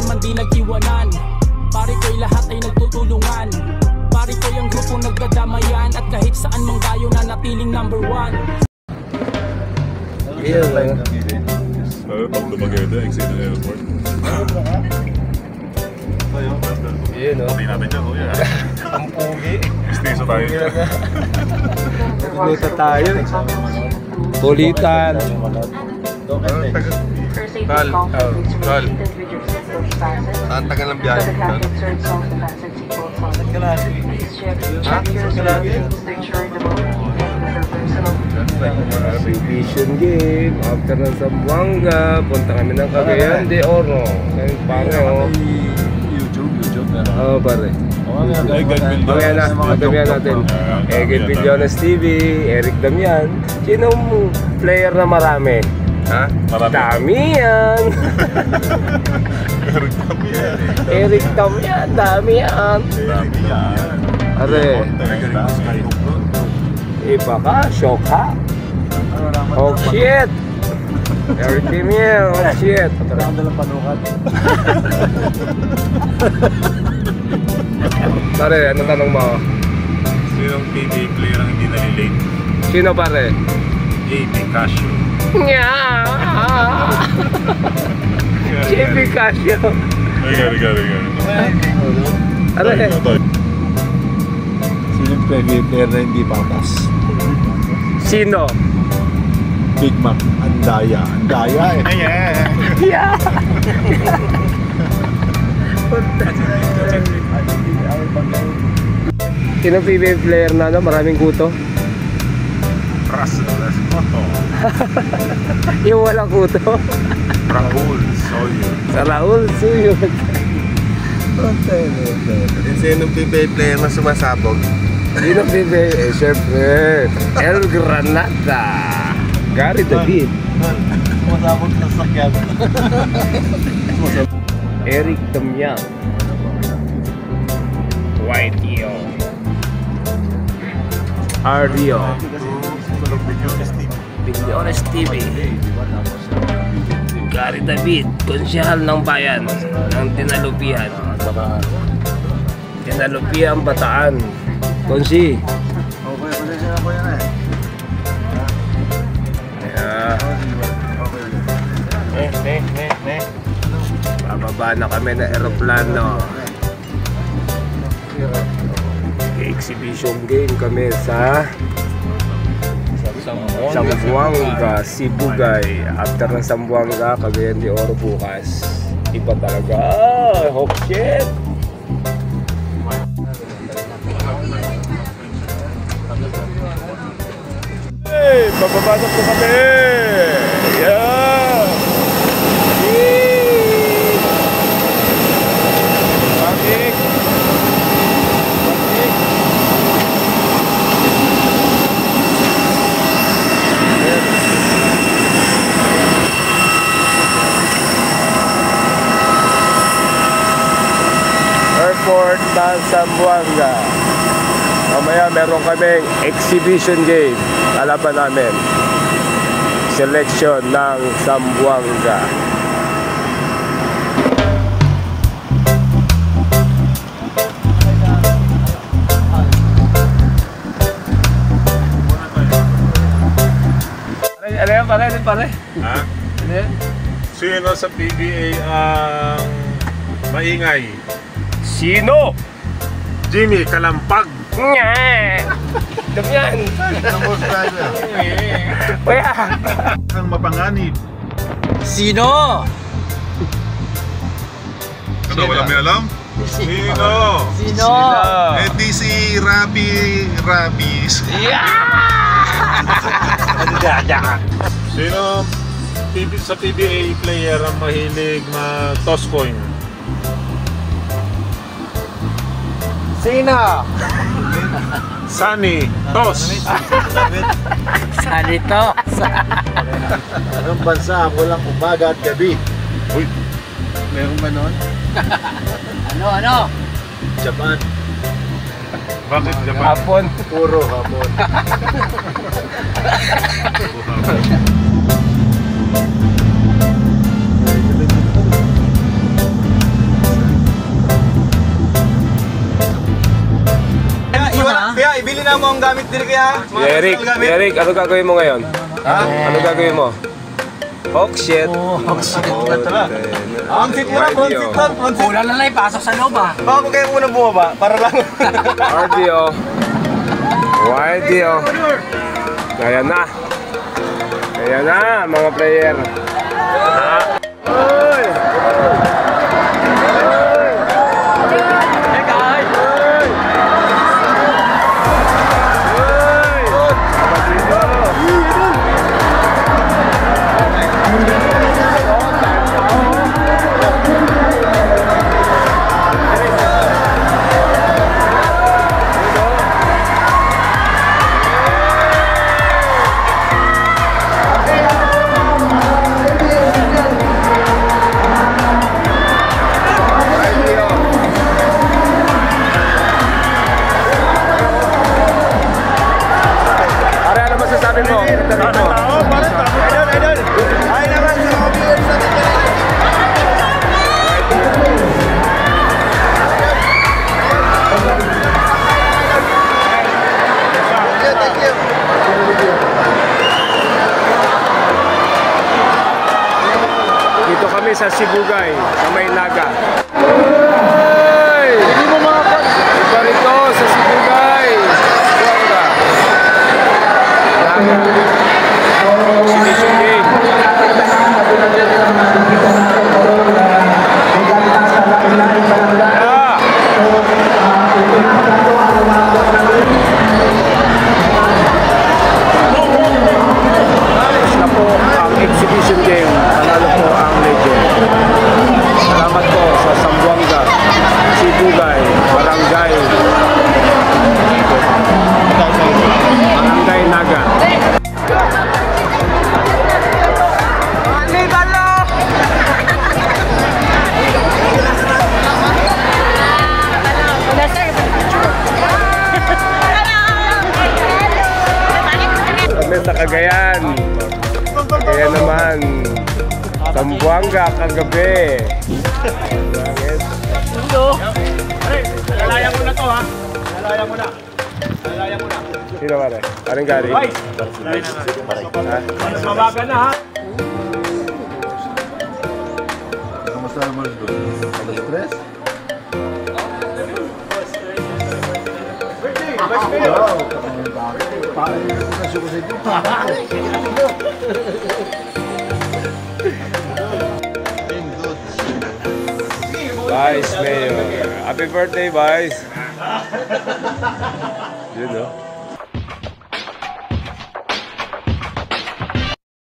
naman di nag-iwanan. Pare ko'y lahat ay nagtutulungan. Pare ko'y ang grupong nagdadamayan. At kahit saan mang tayo na natiling number one. Iya lang. Pag lumagay exit ng airport. Iya no. Pati natin dyan, kuya. Ang pugi. Stiso tayo. Dito tayo. Kulitan. Tal. Tal. Ang tagal ng biyahe. Exhibition game. After ng Zamboanga, punta kami ng Cagayan de Oro. Pare oh. YouTube. Oo pare. Mamaya na, matamihan natin. Egel Villones TV, Eric Damian. Sinong player na marami? Ha? Damian! Eric Damian, Damian! Are, iba ka, shock ha? Oh shit! Eric Damian, oh shit! Ang dalang panukat. Pare, anong tanong mo? Sinong PBA player ang hindi nalilate? Sino pare? JP Casio. JP Casio. Gari. Are, Sinong PBA player na hindi patas? sino? Big Mac. Andaya eh. Yeah! Sino PBA player na ano? Maraming kuto? Russell Escoto. Yung walang kuto? Raul Soyo. Sa Raul Suyot. Sinong PBA player na sumasabog? Sino PBA? Eh, syempre El Granada, Gary David, Sumasabog sa sakyan. Eric Damian, White Eo, Ardio, Villones TV, Gary David, konsyahal ng bayan ng Dinalupihan, Dinalupihan Bataan. Konsi. Okay, pasensya na po yan Bababa na kami na aeroplano. Exhibition game kami sa Zamboanga, Sibugay. After ng Zamboanga, Cagayan de Oro bukas. Iba talaga. Oh shit! Hey, bababasok po kami! Yeah! Bakit? Airport ng Zamboanga. Mamaya meron kaming exhibition game. Kalaban namin. Selection ng Zamboanga. Ano yan pare? Ha? Ano yan? Sino sa PBA ang maingay? Sino? Jimmy Kalampag. Nye! Damian! Kuya! Ang mapanganib. Sino? Ano, wala may alam? Sino? Sino? Eh di si Rabis. Sino sa PBA player ang mahilig na toss coin? Sino? Sunny Toss. Sanito. Anong bansa walang umaga at gabi? Uy, Meron ba nun? Ano? Japan. bakit Japan? Hapon. Puro hapon. na mo ang gamit din kaya. Eric, ano gagawin mo ngayon? Ha? Ano gagawin mo? Hawk shit. Ang sit mo na, front sit na, front sit. Wala na lang ipasok sa loob ah. Baka ko kayo muna bumaba, para lang. RDO. YDO. Kaya na. Kaya na, mga player. Dito kami sa Sibugay, sa Maylaga. Hey! Hindi mo mga iba rito sa Sibugay. Buanga. Laga. Exhibition game. Tapos na po ang exhibition game. Panalo po ang Legend. Salamat po sa Zamboanga, Sibugay, Barangay Naga. Kami sa Cagayan. Kaya naman, Zamboanga kagabi. Bakit? Lalayan mo na to ha. Lalayan mo na. Lalayan mo na. Sino pare? Paring Gary? Bye. Ha? Mabaga na ha. Kamusta naman doon? Stress? Wow! Vice Mayor. Happy birthday, Vice. Yun, no?